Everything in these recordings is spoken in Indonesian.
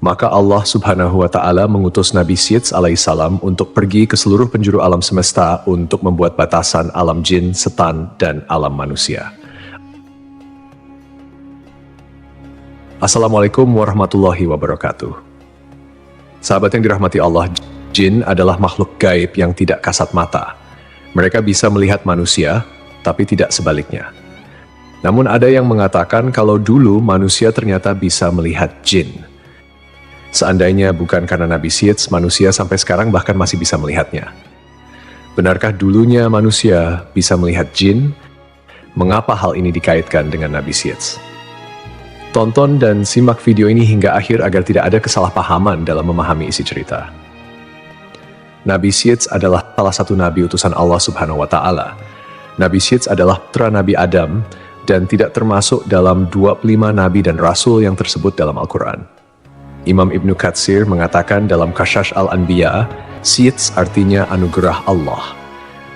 Maka Allah Subhanahu wa Ta'ala mengutus Nabi Syeds alaihissalam untuk pergi ke seluruh penjuru alam semesta untuk membuat batasan alam jin, setan, dan alam manusia. Assalamualaikum warahmatullahi wabarakatuh. Sahabat yang dirahmati Allah, jin adalah makhluk gaib yang tidak kasat mata. Mereka bisa melihat manusia, tapi tidak sebaliknya. Namun ada yang mengatakan kalau dulu manusia ternyata bisa melihat jin. Seandainya bukan karena Nabi Syeds, manusia sampai sekarang bahkan masih bisa melihatnya. Benarkah dulunya manusia bisa melihat jin? Mengapa hal ini dikaitkan dengan Nabi Syeds? Tonton dan simak video ini hingga akhir agar tidak ada kesalahpahaman dalam memahami isi cerita. Nabi Syeds adalah salah satu nabi utusan Allah Subhanahu wa Ta'ala. Nabi Syeds adalah putra Nabi Adam dan tidak termasuk dalam 25 nabi dan rasul yang tersebut dalam Al-Quran. Imam Ibnu Katsir mengatakan dalam Qasas Al-Anbiya, Syeds artinya anugerah Allah.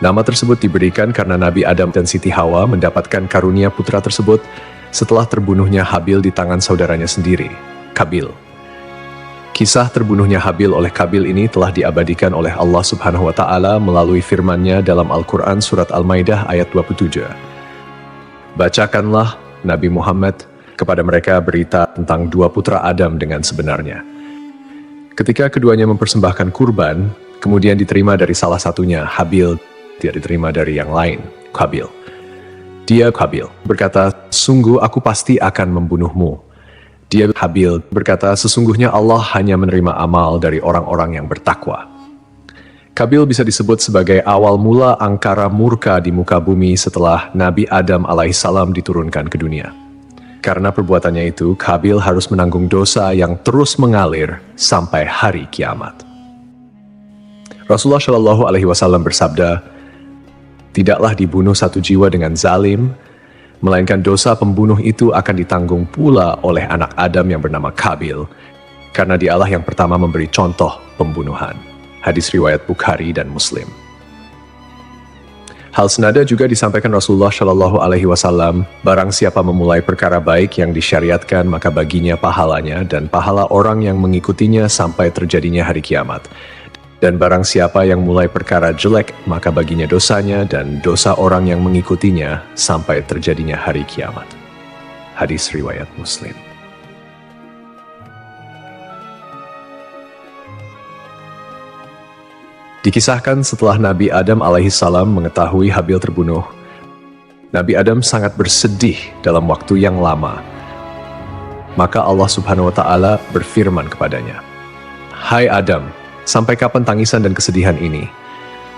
Nama tersebut diberikan karena Nabi Adam dan Siti Hawa mendapatkan karunia putra tersebut setelah terbunuhnya Habil di tangan saudaranya sendiri, Qabil. Kisah terbunuhnya Habil oleh Qabil ini telah diabadikan oleh Allah Subhanahu wa Ta'ala melalui firman-Nya dalam Al-Quran Surat Al-Maidah ayat 27. Bacakanlah Nabi Muhammad kepada mereka berita tentang dua putra Adam dengan sebenarnya. Ketika keduanya mempersembahkan kurban, kemudian diterima dari salah satunya, Habil, tidak diterima dari yang lain, Qabil. Dia, Qabil, berkata, sungguh aku pasti akan membunuhmu. Dia, Habil, berkata, sesungguhnya Allah hanya menerima amal dari orang-orang yang bertakwa. Qabil bisa disebut sebagai awal mula angkara murka di muka bumi setelah Nabi Adam alaihissalam diturunkan ke dunia. Karena perbuatannya itu, Qabil harus menanggung dosa yang terus mengalir sampai hari kiamat. Rasulullah Shallallahu Alaihi Wasallam bersabda, tidaklah dibunuh satu jiwa dengan zalim, melainkan dosa pembunuh itu akan ditanggung pula oleh anak Adam yang bernama Qabil, karena dialah yang pertama memberi contoh pembunuhan. Hadis riwayat Bukhari dan Muslim. Hal senada juga disampaikan Rasulullah Shallallahu Alaihi Wasallam, barang siapa memulai perkara baik yang disyariatkan maka baginya pahalanya dan pahala orang yang mengikutinya sampai terjadinya hari kiamat. Dan barang siapa yang mulai perkara jelek maka baginya dosanya dan dosa orang yang mengikutinya sampai terjadinya hari kiamat. Hadis riwayat Muslim. Dikisahkan setelah Nabi Adam alaihissalam mengetahui Habil terbunuh, Nabi Adam sangat bersedih dalam waktu yang lama. Maka Allah Subhanahu wa Ta'ala berfirman kepadanya, hai Adam, sampai kapan tangisan dan kesedihan ini?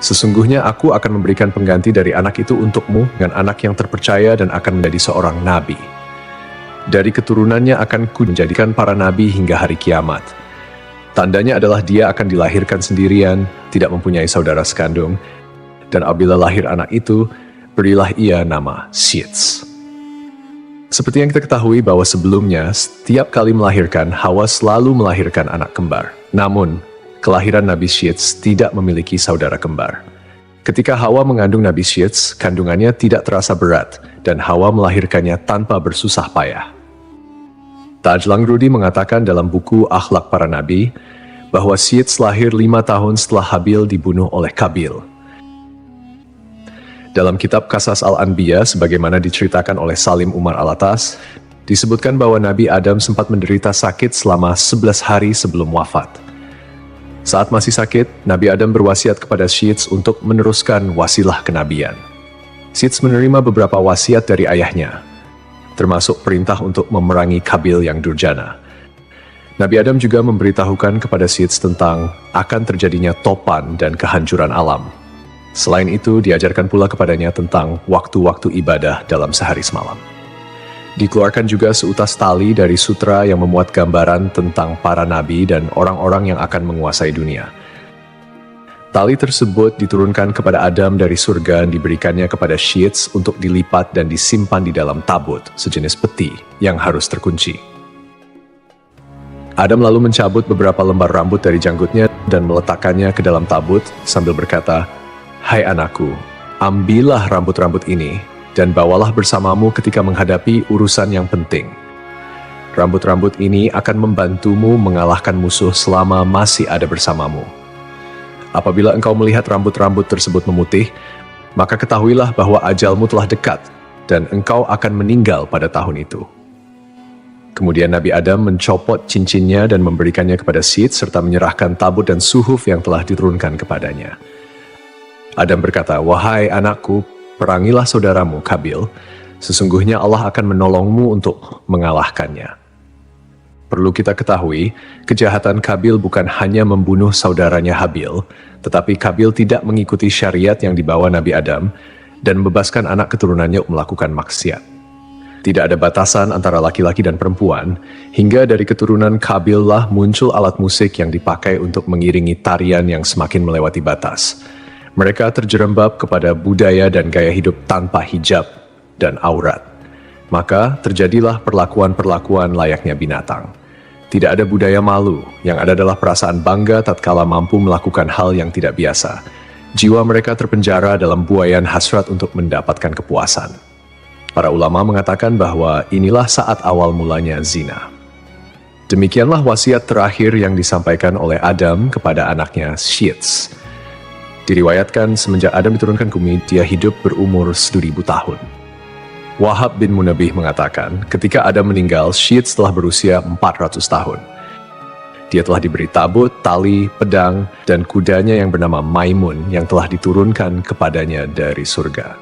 Sesungguhnya aku akan memberikan pengganti dari anak itu untukmu dengan anak yang terpercaya dan akan menjadi seorang nabi. Dari keturunannya akan ku menjadikan para nabi hingga hari kiamat. Tandanya adalah dia akan dilahirkan sendirian, tidak mempunyai saudara sekandung, dan apabila lahir anak itu, berilah ia nama Syeds. Seperti yang kita ketahui bahwa sebelumnya, setiap kali melahirkan, Hawa selalu melahirkan anak kembar. Namun, kelahiran Nabi Syeds tidak memiliki saudara kembar. Ketika Hawa mengandung Nabi Syeds, kandungannya tidak terasa berat, dan Hawa melahirkannya tanpa bersusah payah. Tajlang Rudi mengatakan dalam buku Akhlak Para Nabi bahwa Syeds lahir 5 tahun setelah Habil dibunuh oleh Qabil. Dalam kitab Qasas Al-Anbiya, sebagaimana diceritakan oleh Salim Umar Alatas, disebutkan bahwa Nabi Adam sempat menderita sakit selama 11 hari sebelum wafat. Saat masih sakit, Nabi Adam berwasiat kepada Syeds untuk meneruskan wasilah kenabian. Syeds menerima beberapa wasiat dari ayahnya, termasuk perintah untuk memerangi Qabil yang durjana. Nabi Adam juga memberitahukan kepada Syeds tentang akan terjadinya topan dan kehancuran alam. Selain itu, diajarkan pula kepadanya tentang waktu-waktu ibadah dalam sehari semalam. Dikeluarkan juga seutas tali dari sutra yang memuat gambaran tentang para nabi dan orang-orang yang akan menguasai dunia. Tali tersebut diturunkan kepada Adam dari surga dan diberikannya kepada Syeds untuk dilipat dan disimpan di dalam tabut, sejenis peti yang harus terkunci. Adam lalu mencabut beberapa lembar rambut dari janggutnya dan meletakkannya ke dalam tabut sambil berkata, hai anakku, ambillah rambut-rambut ini dan bawalah bersamamu ketika menghadapi urusan yang penting. Rambut-rambut ini akan membantumu mengalahkan musuh selama masih ada bersamamu. Apabila engkau melihat rambut-rambut tersebut memutih, maka ketahuilah bahwa ajalmu telah dekat dan engkau akan meninggal pada tahun itu. Kemudian Nabi Adam mencopot cincinnya dan memberikannya kepada Syed serta menyerahkan tabut dan suhuf yang telah diturunkan kepadanya. Adam berkata, "Wahai anakku, perangilah saudaramu Kabil. Sesungguhnya Allah akan menolongmu untuk mengalahkannya." Perlu kita ketahui, kejahatan Kabil bukan hanya membunuh saudaranya Habil, tetapi Kabil tidak mengikuti syariat yang dibawa Nabi Adam dan membebaskan anak keturunannya melakukan maksiat. Tidak ada batasan antara laki-laki dan perempuan, hingga dari keturunan Kabil lah muncul alat musik yang dipakai untuk mengiringi tarian yang semakin melewati batas. Mereka terjerembab kepada budaya dan gaya hidup tanpa hijab dan aurat. Maka terjadilah perlakuan-perlakuan layaknya binatang. Tidak ada budaya malu, yang ada adalah perasaan bangga tatkala mampu melakukan hal yang tidak biasa. Jiwa mereka terpenjara dalam buayan hasrat untuk mendapatkan kepuasan. Para ulama mengatakan bahwa inilah saat awal mulanya zina. Demikianlah wasiat terakhir yang disampaikan oleh Adam kepada anaknya Syed. Diriwayatkan semenjak Adam diturunkan ke bumi, dia hidup berumur 1000 tahun. Wahab bin Munabih mengatakan, ketika Adam meninggal, Syed telah berusia 400 tahun. Dia telah diberi tabut, tali, pedang, dan kudanya yang bernama Maimun yang telah diturunkan kepadanya dari surga.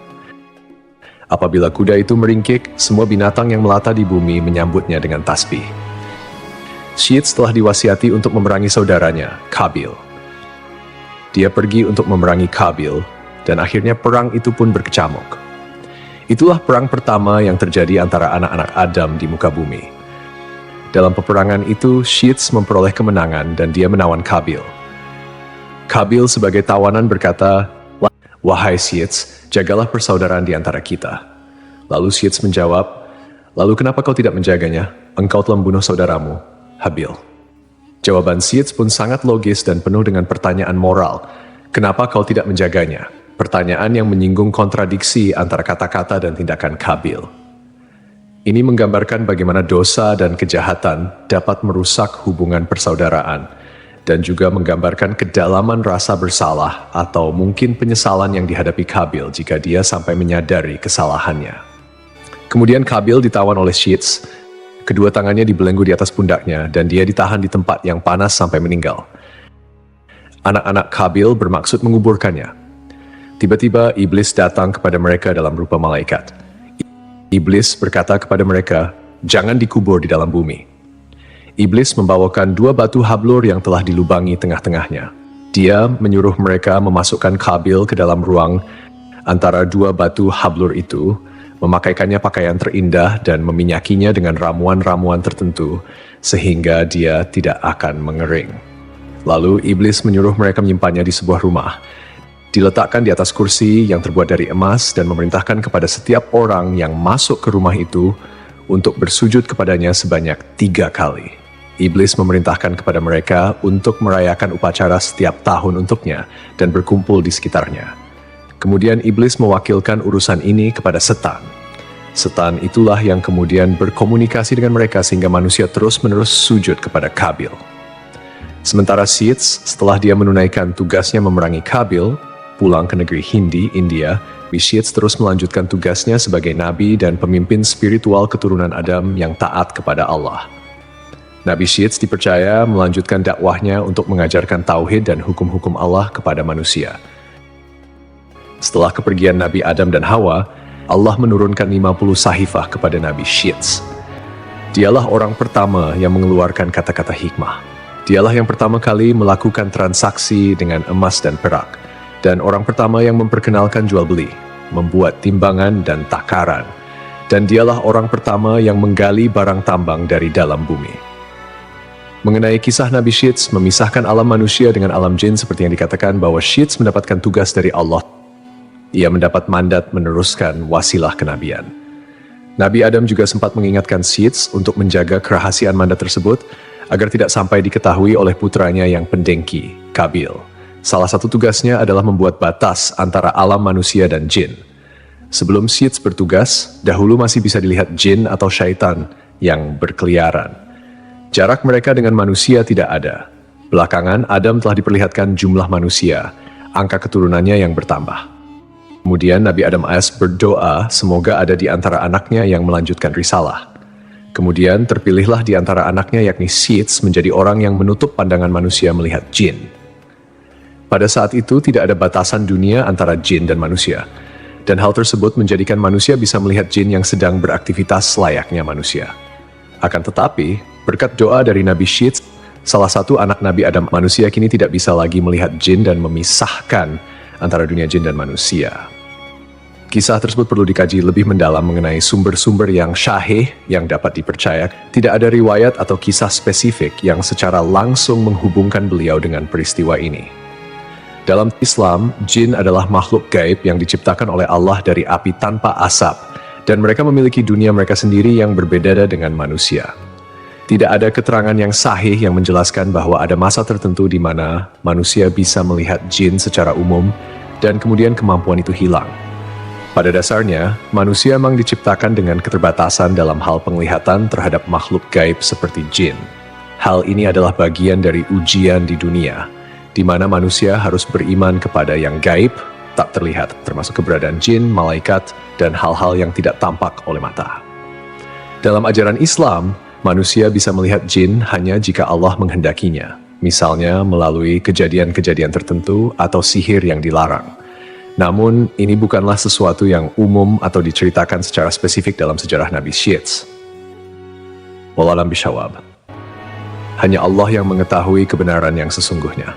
Apabila kuda itu meringkik, semua binatang yang melata di bumi menyambutnya dengan tasbih. Syed telah diwasiati untuk memerangi saudaranya, Kabil. Dia pergi untuk memerangi Kabil, dan akhirnya perang itu pun berkecamuk. Itulah perang pertama yang terjadi antara anak-anak Adam di muka bumi. Dalam peperangan itu, Syed memperoleh kemenangan dan dia menawan Kabil. Kabil sebagai tawanan berkata, "Wahai Syed, jagalah persaudaraan di antara kita." Lalu Syed menjawab, "Lalu kenapa kau tidak menjaganya? Engkau telah membunuh saudaramu, Habil." Jawaban Syed pun sangat logis dan penuh dengan pertanyaan moral. Kenapa kau tidak menjaganya? Pertanyaan yang menyinggung kontradiksi antara kata-kata dan tindakan Kabil. Ini menggambarkan bagaimana dosa dan kejahatan dapat merusak hubungan persaudaraan, dan juga menggambarkan kedalaman rasa bersalah atau mungkin penyesalan yang dihadapi Kabil jika dia sampai menyadari kesalahannya. Kemudian Kabil ditawan oleh Syed, kedua tangannya dibelenggu di atas pundaknya dan dia ditahan di tempat yang panas sampai meninggal. Anak-anak Kabil bermaksud menguburkannya. Tiba-tiba iblis datang kepada mereka dalam rupa malaikat. Iblis berkata kepada mereka, "Jangan dikubur di dalam bumi." Iblis membawakan 2 batu hablur yang telah dilubangi tengah-tengahnya. Dia menyuruh mereka memasukkan Kabil ke dalam ruang antara 2 batu hablur itu, memakaikannya pakaian terindah dan meminyakinya dengan ramuan-ramuan tertentu, sehingga dia tidak akan mengering. Lalu iblis menyuruh mereka menyimpannya di sebuah rumah, diletakkan di atas kursi yang terbuat dari emas dan memerintahkan kepada setiap orang yang masuk ke rumah itu untuk bersujud kepadanya sebanyak 3 kali. Iblis memerintahkan kepada mereka untuk merayakan upacara setiap tahun untuknya dan berkumpul di sekitarnya. Kemudian iblis mewakilkan urusan ini kepada setan. Setan itulah yang kemudian berkomunikasi dengan mereka sehingga manusia terus-menerus sujud kepada Kabil. Sementara Syed, setelah dia menunaikan tugasnya memerangi Kabil, pulang ke negeri Hindi, India, Syed terus melanjutkan tugasnya sebagai nabi dan pemimpin spiritual keturunan Adam yang taat kepada Allah. Nabi Syed dipercaya melanjutkan dakwahnya untuk mengajarkan tauhid dan hukum-hukum Allah kepada manusia. Setelah kepergian Nabi Adam dan Hawa, Allah menurunkan 50 sahifah kepada Nabi Syed. Dialah orang pertama yang mengeluarkan kata-kata hikmah. Dialah yang pertama kali melakukan transaksi dengan emas dan perak, dan orang pertama yang memperkenalkan jual beli, membuat timbangan dan takaran, dan dialah orang pertama yang menggali barang tambang dari dalam bumi. Mengenai kisah Nabi Syed memisahkan alam manusia dengan alam jin seperti yang dikatakan bahwa Syed mendapatkan tugas dari Allah. Ia mendapat mandat meneruskan wasilah kenabian. Nabi Adam juga sempat mengingatkan Syed untuk menjaga kerahasiaan mandat tersebut agar tidak sampai diketahui oleh putranya yang pendengki, Kabil. Salah satu tugasnya adalah membuat batas antara alam manusia dan jin. Sebelum Syed bertugas, dahulu masih bisa dilihat jin atau syaitan yang berkeliaran. Jarak mereka dengan manusia tidak ada. Belakangan, Adam telah diperlihatkan jumlah manusia, angka keturunannya yang bertambah. Kemudian Nabi Adam AS berdoa semoga ada di antara anaknya yang melanjutkan risalah. Kemudian terpilihlah di antara anaknya yakni Sits menjadi orang yang menutup pandangan manusia melihat jin. Pada saat itu tidak ada batasan dunia antara jin dan manusia. Dan hal tersebut menjadikan manusia bisa melihat jin yang sedang beraktivitas layaknya manusia. Akan tetapi, berkat doa dari Nabi Sits, salah satu anak Nabi Adam manusia kini tidak bisa lagi melihat jin dan memisahkan antara dunia jin dan manusia. Kisah tersebut perlu dikaji lebih mendalam mengenai sumber-sumber yang syahih yang dapat dipercaya. Tidak ada riwayat atau kisah spesifik yang secara langsung menghubungkan beliau dengan peristiwa ini. Dalam Islam, jin adalah makhluk gaib yang diciptakan oleh Allah dari api tanpa asap, dan mereka memiliki dunia mereka sendiri yang berbeda dengan manusia. Tidak ada keterangan yang sahih yang menjelaskan bahwa ada masa tertentu di mana manusia bisa melihat jin secara umum, dan kemudian kemampuan itu hilang. Pada dasarnya, manusia memang diciptakan dengan keterbatasan dalam hal penglihatan terhadap makhluk gaib seperti jin. Hal ini adalah bagian dari ujian di dunia, di mana manusia harus beriman kepada yang gaib, tak terlihat, termasuk keberadaan jin, malaikat, dan hal-hal yang tidak tampak oleh mata. Dalam ajaran Islam, manusia bisa melihat jin hanya jika Allah menghendakinya, misalnya melalui kejadian-kejadian tertentu atau sihir yang dilarang. Namun, ini bukanlah sesuatu yang umum atau diceritakan secara spesifik dalam sejarah Nabi Sits. Wallahu a'lam bishawab. Hanya Allah yang mengetahui kebenaran yang sesungguhnya.